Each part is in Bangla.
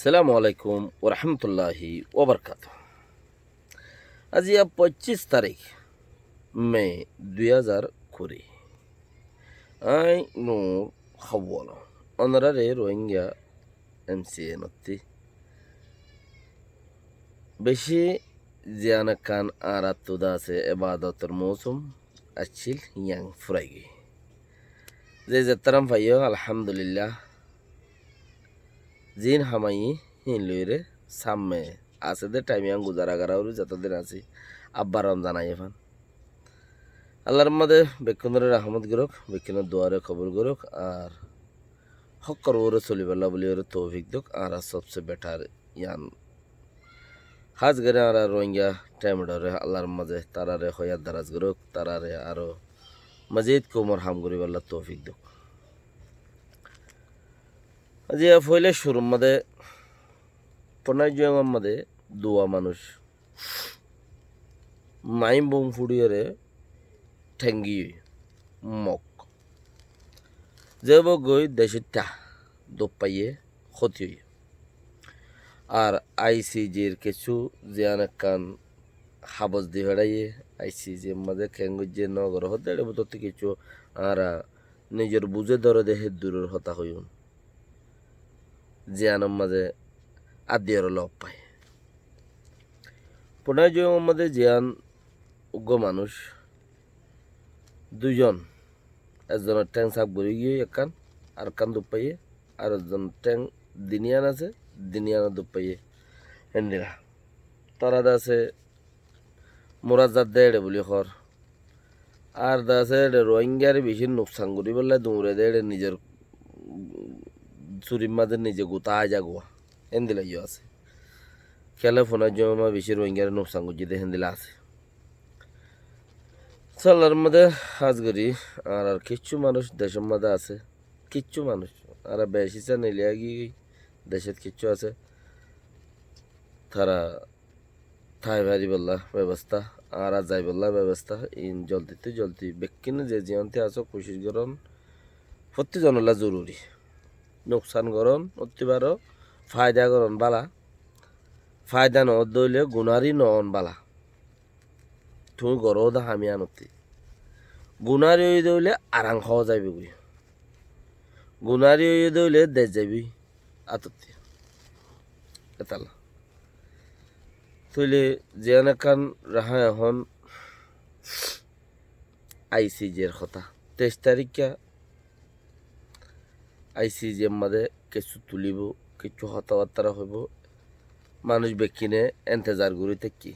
সালামু আলাইকুম ওরহমতুল্লাহি ওবরকাত। আজি 25 তারিখ মে 2020 আই নূর খবর অনারারে রোহিঙ্গা ANCM বেশি জিয়ানাকান আরাতুদা আছে এবাদতের মৌসুম আছিল ইয়াং ফুরাইগি যে যেতারাম ভাইও আলহামদুলিল্লাহ জিন হামাই হিন লইরে সামনে আছে দে টাইমে আং গুজারা গারাউরু যতদিন আছি আব্বা রমজান আই এফান আল্লাহর মাদে বেকুনের রহমত গরক বেকুনের দোয়ারে কবুল গরক আর হক করবরে চলিবাল্লা বলি ওর তৌফিক দোক আর সবচেয়ে বেটার ইয়ান হাজ গরে আর রোহিঙ্গা টাইম ডরে আল্লাহর মাঝে তারারে হয়াত দারাজ গরক তারারে আরো মজিদ কোমর হাম গরিবাল্লা তৌফিক দোক আজি ফইলে শুরুর মাদে পনাই জুয়াঙের মাদে দুয়া মানুষ মাইম বুম ফুড়িয়ে ঠেঙ্গি মক যেব গই দেশটা দোপাইয়ে ক্ষতি হই আর আইসিজির কিছু জিয়ান কান হাবজ দি হেড়াইয়ে আইসিজি মাঝে খেঙ্গুজে নগর হতে বতর কিছু আর নিজের বুঝে ধরে দেহে দূরের হতা হইন জিয়ানের মাঝে আদিয়ার লভ পায় পুনাই জয়ের মাঝে জিয়ান উগ্র মানুষ দুজন একজনের ট্যাং সাপ গড়ি গিয়ে একান আর কান দুপাইয়ে আর একজন ট্যাং দিনিয়ান আছে দিনিয়ানা দুপাইয়ে হেন্দিরা তারা আছে মোরাজাত দেড়ে বলি হর আর দাসে রোহিঙ্গার বেশি নোকসান করি বললে দৌড়ে দেড়ে নিজের চুরির মাঝে নিজে গোতা যাগুয়া হেন্দিলা ইয়ে আছে খেলে ফোনের জমা বেশি রোহিঙ্গার নোকসান করছি হেন্দিলা আছে সালার মধ্যে হাজগরি আর কিচ্ছু মানুষ দেশের মধ্যে আছে কিচ্ছু মানুষ আর বেশি চা নিলিয়া গিয়ে দেশের কিচ্ছু আছে তারা থাই ভারি বললা ব্যবস্থা আর যাই বললা ব্যবস্থা ইন জলদি বেকিনে যে জিয়ন্তে আছো কোশিশ করন প্রত্যেকজনলা জরুরি নোকসান করন অতিবারও ফায়দা করন বালা ফায়দা ন দইলে গুণারি নন বালা তুমি গরো দা হামি আনতি গুণারি হয়ে দইলে আরাং খাওয়া যাইবে গুই গুণারি হয়ে দইলে দেশ যাবি আততি এতালা তইলে জিয়ান খান রাহা এখন আইসিজির কথা 23 তারিখে আইসিজির মাঝে কিছু তুলিব কিছু কথাবার্তা হইব মানুষ বেকিনে এন্তেজার করি থাকি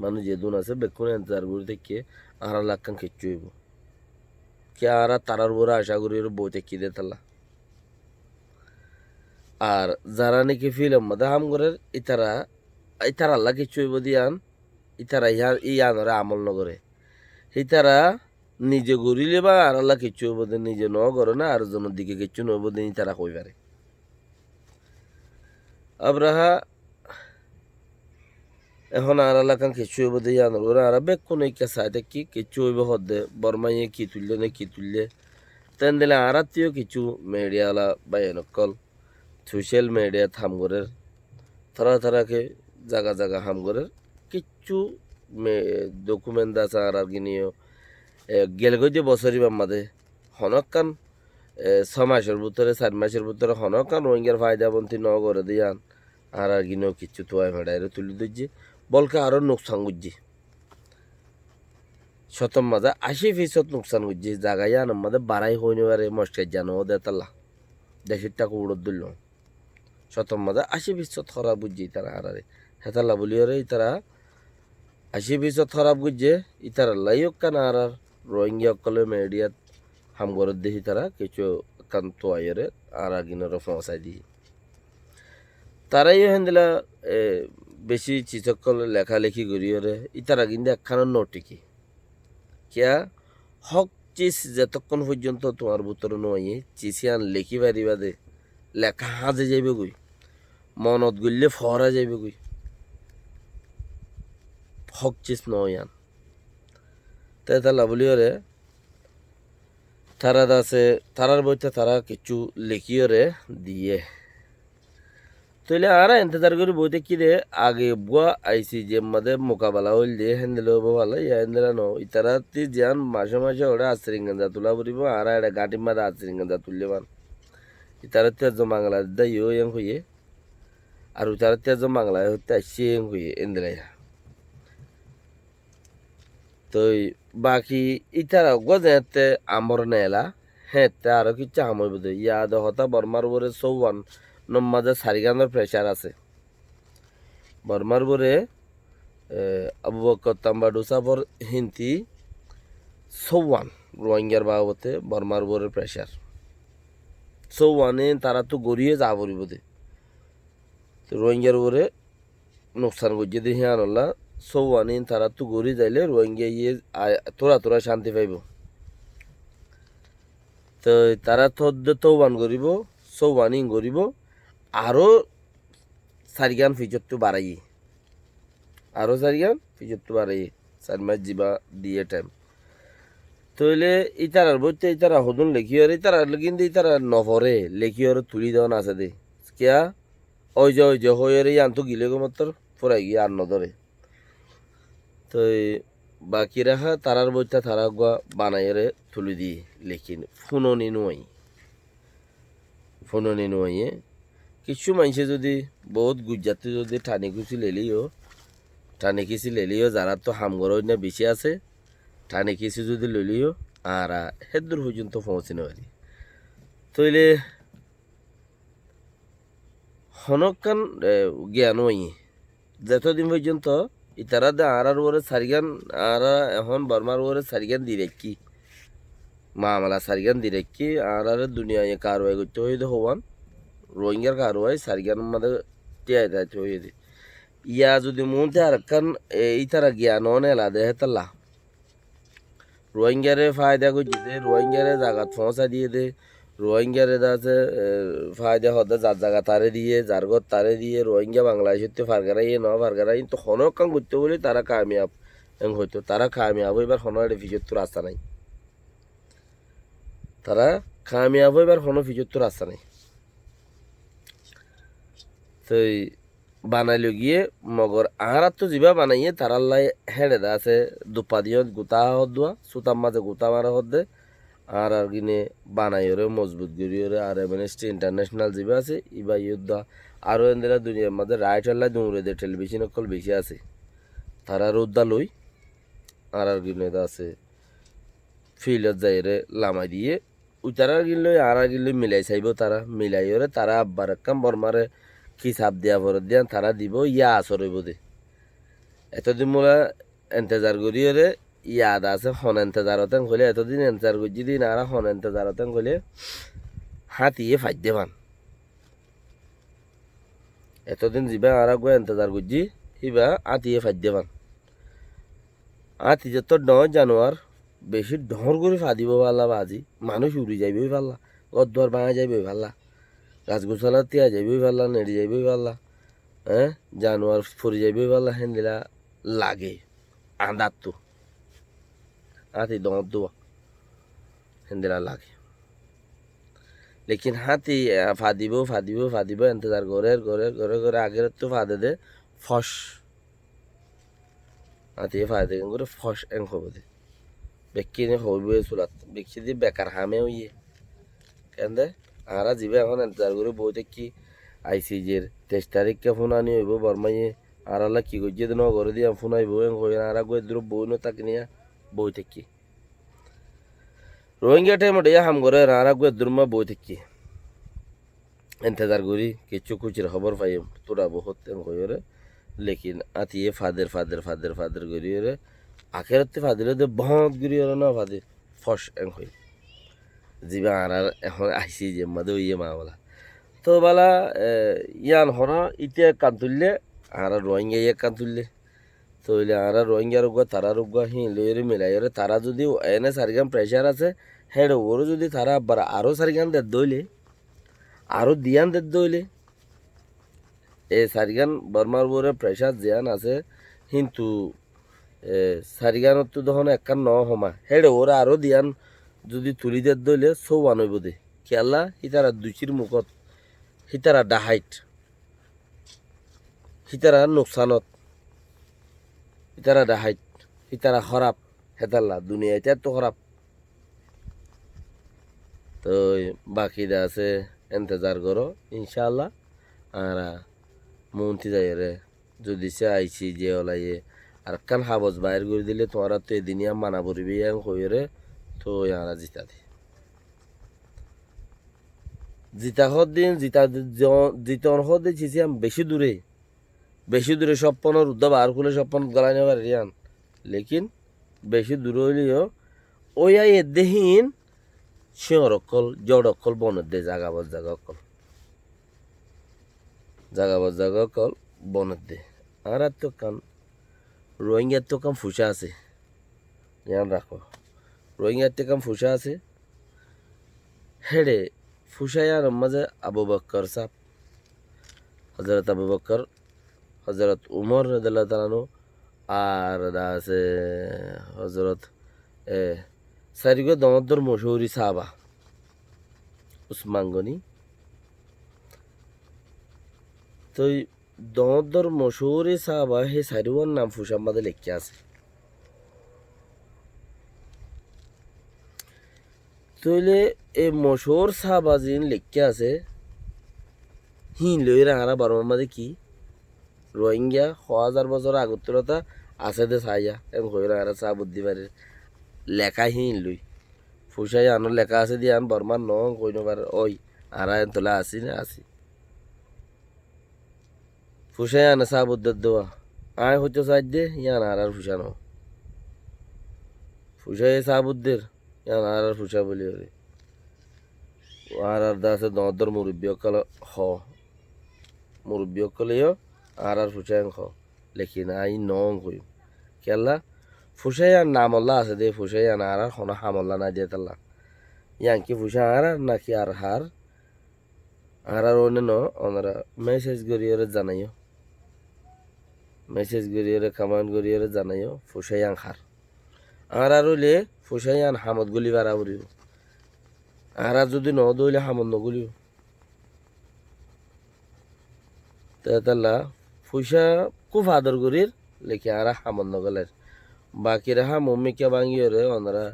মানুষ যেদুন আছে বেকুনে এন্তেজার করি থাকি আর লাখান কিচ্ছু হইব কে আর তারার উপরে আশা করি বই থাকি দে তালা আর যারা নাকি ফিল্ম মধ্যে হাম করে ইতারা আল্লাহ কিচ্ছু হইব দিয়ান ইতারা ইয়ানরে আমল নগরে ইতারা নিজে গড়িলে বা আর আল্লাহ কিচ্ছু হইব দিন নিজে ন করে না আর জনের দিকে কিচ্ছু নইব দিন তারা কই পারে আবরাহা এখন আর এলাকান কিছু হইব দিয়ে আনল ওরা আর বেকুন এই সাইডে কি কিছু হইব হদে বর্মাইয়ে কি তুললে না কি তুললে তেন দিলে আর আত্মীয় কিছু মিডিয়াওয়ালা বা নকল সোশ্যাল মিডিয়া হামগরের তারাকে জায়গা হামগরের কিচ্ছু ডকুমেন্ট আছে আর গিনিও গেলগৈ যে বছরই বাম্মাদে হনকান 6 মাসের ভিতরে 4 মাসের ভিতরে হনকান রোহিঙ্গার ফায়দা বন্তি ন করে দিয়ান আর গিনেও কিচ্ছু তোয়াই ভেড়াইরে তুলি দিচ্ছি বলকে আরো নোকসান করছি শতম মাঝে 80% নোকসান করছি জায়গায় আনার মাঝে বাড়াই হইনি পারে মস্কাই জানো দে তালা দেশের টাকা উড়ত দিল শতম মাঝে 80% খারাপ বুঝছি তারা আর হেতালা বলি রে তারা 80% খারাপ বুঝছে ইতারা লাইক কান আর রোহিঙ্গা কলে মিডিয়াত হামগরত দেখি তারা কিছু কান তোয়াইরে আর গিনের পৌঁছাই দিই তারাই হেন্দিলা বেশি চিচকল লেখালেখি করিওরে ইতারা কিন্তু একখানা নটিকি কিয়া হক চিজ যতক্ষণ পর্যন্ত তোমার ভিতরে নয় চিসিয়ান লেখি পারিবা দে লেখা হাজে যাইবে গই মনত গইলে ফরা যাইবে গই হক চিজ নয় আন তাই তা লাভলিওরে তারা আছে তারার বইতে তারা কিছু লিখিয়রে দিয়ে তইলে আর ইন্তজার করি বইতে কি রে আগে বুয়া আইসি যে মাদে মোকাবেলা হইল দিয়ে হ্যান্ডেল হবো ভালো ইয়া হ্যান্ডেল ন ইতারা তি যান মাসে মাসে ওরা আশ্রিঙ্গাঞ্জা তুলা পড়িব আর এটা গাঁটির মাদে আশ্রিঙ্গাঞ্জা তুললে বান ইতারা তেজ বাংলাদেশ দা ইয়ে এং হইয়ে আর ইতারা তেজ বাংলাদেশ হতে আসছে এং হইয়ে এন্দেলাই তো বাকি ইতারা গজেতে আমর নেলা হেতে আরো কিছু আমর বুঝে ইয়াদ হতা বর্মার বরে চৌবান নম্মাদে সারিগানোর প্রেশার আছে বর্মার বরে আবু বকর তাম্বাডু সাফর হিন্তি চৌবান রোহিঙ্গার বাবতে বর্মার বরে প্রেশার চৌবানে তারা তো গড়িয়ে যা পড়িব দে তো রোহিঙ্গার বরে নোকসান করছে দিয়ে হিয়ানল্লা চৌবানি তারা তো গড়ি যাইলে রোহিঙ্গা ইয়ে তোরা তোরা শান্তি পাইব তো তারা থদ্দে তৌবান করিব চৌবানি করিব আরও চারিগান ফিজতটো বাড়াই আরও চারিগান ফিজতটো বাড়াই 4 মাস যাবা দিয়ে টাইম তইলে ইতারার বইতে ইতারা হদুন লেখিওর ইতারা কিন্তু ইতারা নভরে লেখিওর তুলি দেওয়ান আছে দে কিয়া ওই যে হইরে আনতো গিলে গো মাত্র ফুরাই গিয়ে আর নধরে তো বাকি রাখা তারার বইটা তারা গুয়া বানাইরে তুলি দিয়ে লেখিন ফুননি নুয়াইয়ে কিছু মানুষে যদি বহুত গুজরাটি যদি টানি কিছু লেলিও যারা তো হামগর না বেশি আছে টানি কিছু যদি লইলিও আর হেদুর পর্যন্ত পৌঁছিনে পারি তইলে হনকান জ্ঞান যতদিন পর্যন্ত ইতারা দে আর ওরে সারিগান আর এখন বর্মার ওরে সারিগান দি রেখি মামলা সারিগান দি রেখি আর দুনিয়ায় কারওয়াই করতে হইতে হওয়ান রোহিঙ্গার কারওয়াই সারিগান মধ্যে টিয়াই যাইতে হইতে ইয়া যদি মনতে আর কান এই তারা জ্ঞান নেলা দেহে তাল্লা রোহিঙ্গারে ফায়দা করছে দে রোহিঙ্গারে জায়গাত পৌঁছা দিয়ে দে রোহিঙ্গারে দাসে ফায়দা হতে যার জায়গা তারে দিয়ে যার ঘর তারে দিয়ে রোহিঙ্গা বাংলাদেশে ফারগারাই ন ফারগারাই তো হনক কাম করতে বলে তারা কামিয়াব হইতো তারা কামিয়াব এবার হন এটা ফিজত রাস্তা নাই তারা কামিয়াব এবার হন ফিজত রাস্তা নাই তো বানাইল গিয়ে মগর আহার তো যা বানাইয়ে তারার লাই হেঁড়ে দা আছে দুপা দিয়ে গোতা হদ দোয়া সুতার মাঝে গোতা মারা হদ দে আর কিনে বানাইরে মজবুত করিওরে আর এমএনএসটি ইন্টারন্যাশনাল যা আছে ইবা ইউদ্ধ আরও এদের দুনিয়ার মধ্যে রাইট আল্লাহ দৌড়ে দে টেলিভিশন অকল বেশি আছে তারা রোদ্দা লই আর কিনে আছে ফিল্ডত যাইরে লামাই দিয়ে ওই তারা কিনলে আর কিনলে মিলাই চাইব তারা মিলাইরে তারা আব্বার কাম বর্মারে কি চাপ দিয়া ভরত দিয়া তারা দিব ইয়া আসরইব দে এতদিন মোলা এন্তেজার করিওরে ইয়াদ আছে হন এন্তেজারতেন কইলে এতদিন এন্তেজার করছি দিন আর হন এন্তেজারতেন কইলে হাতিয়ে ফাইদে পান এতদিন যা আর গো এন্তেজার করছি সিবা আতিয়ে ফাইদে পান আতি যত জানোয়ার বেশি ডর করে ফাদিব পারলা বাজি মানুষ উড়ি যাইবই পারলা ঘর দুয়ার ভাঙা যাইবই পারলা গাছ গোছালা তিয়া যাইবই পারলা নেড়ে যাইবই পারলা জানোয়ার ফরি যাইবই পারলা হেন দিলা লাগে আন্দার তো হাতি দঁত দোয়া হেন দিলা লাগে লেকিন হাতি ফাদিব এন্তজার করে আগের তো ফাদে দে ফস হাতি ফাদে করে ফস এং হবো দে বেকি হইবে চুলাত বেকি দিয়ে বেকার হামে হইয়ে কেন আরা যাবে এখন এন্তজার করে বই দেখি আইসিজের 23 তারিখকে ফোন আনি হইব বর্মাইয়ে আর আল্লাহ কি করছে ন করে দিয়ে ফোন আইব আর আগে দূর বই ন তাকে নিয়ে বই থাকি রোহিঙ্গা টাইম হাম করে আর আগে দূরমা বই থাকি এন্তজার করি কিছু খুচির খবর পাই তোরা বহুত হইরে লেকিন আতিয়ে ফাদের করিরে আখেরতে ফাদিলে দে বহুত করিরে না ফাদে ফস এং হই জিবা আর এখন আইসি যে মাদে ইয়ে মা বলা তো বালা ইয়ান হর ইতিয়া কান তুললে আর রোহিঙ্গা ইয়ে কান তুললে তো আর রোহিঙ্গার উগা তারা উগা হি লইরে মিলাইরে তারা যদি এনে সারিগাম প্রেশার আছে হেড ওরও যদি তারা আবার আরও সারিগান দে দইলে আরও দিয়ান দে দইলে এ সারিগান বর্মার বরে প্রেশার জিয়ান আছে কিন্তু সারিগানত তো তখন একান ন হমা হেড ওরা আরও দিয়ান যদি তুলি দিয়ে দইলে চৌবান হইব দে খেলা সিতারা দুচির মুখত সিতারা ডাহাইট সিতারা নোকসানত সিতারা ডাহাইট সিতারা খারাপ হেতাল্লা দুনিয়া এটা তো খারাপ তো বাকিটা আছে এন্তেজার করো ইনশাআল্লাহ আর মন্ত্রী যাই রে যদি সে আইসি যে ওলাইয়ে আর কান হাবজ বাইর করে দিলে তোমরা তো এদিনিয়া মানা পড়বি কই রে তো ইয়ারা জিতা দি জিতা হদ দিন জিতন হদ দিয়েছি আমি বেশি দূরে স্বপ্নের উদ্ধব আর খুলে স্বপ্ন গলাই নেবার রিয়ান লেকিন বেশি দূরে হইলেও ওই এদেহীন সিংহর অকল জড় অকল বনের দে জাগাবর জাগা অকল বনের দে আর তো কান রোহিঙ্গার তো কাম ফুসা আছে ধ্যান রাখো রোহিঙ্গার তো কাম ফুসা আছে হেডে ফুসাইয়ার মাঝে আবু বক্কর সাহ হজরত আবু বক্কর হজরত উমর রাদিয়াল্লাহু তাআলা আর আছে হজরত সারিগো দমদ্দর মশহুরি সাহাবা উসমান গনি তো দমদ্দর মশহুরি সাহাবা হে সারিওয়ার নাম ফুসার মাঝে লেখা আছে তইলে এই মশহুর সাহাবা জিন লেখা আছে হিন লইরা হারা বারমার মাঝে কি রোহিঙ্গা 1000 বছর আগতরতা আছে দে ছাইয়া এম কইরা হারা চা বুদ্ধি পারে লেখা হিন লই ফুসাই আনো লেখা আছে দিয়ে আন বর্মার ন কইনো বার ওই আর এন তোলা আসি না আসি ফুসাই আনে চা বুদ্ধ দেওয়া আয় হইতো চাই দে ইয়ান আর ফুসানো ফুসাই চা বুদ্ধের ইয়ান আর ফুসা বলি ওরে আর দা আছে দর মুরব্বী অকল মুরব্বী অকলেও আর ফুসাই খ লেখিন আই নং কই কেলা ফুসাই আর নামল্লা আছে দে ফুসাই আন আর হন হামল্লা না দিয়ে তাল্লা ইয়াঙ্কি ফুসা আর নাকি আর হার আর অন্য ওনারা মেসেজ করিয়ে জানাইও মেসেজ করিয়ে কমেন্ট করিয়ে জানাইও ফুসাই আং হার আর হইলে ফুসাই আন হামদ গুলি বাড়া উড়িও আর যদি ন দইলে হামদ নগুলিও তাল্লা ফুসা খুব আদর করির লেখে আর হামদ নগলের বাকি রাহা মম্মিকে ভাঙিয়ে রে ওনারা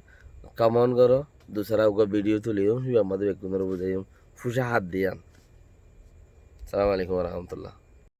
কমেন্ট করো दूसरा उनका वीडियो तो लियो আমাদের একজনের বুঝাইও ফুসা হাত দিয়ান। আসসালামু আলাইকুম ওয়া রাহমাতুল্লাহ।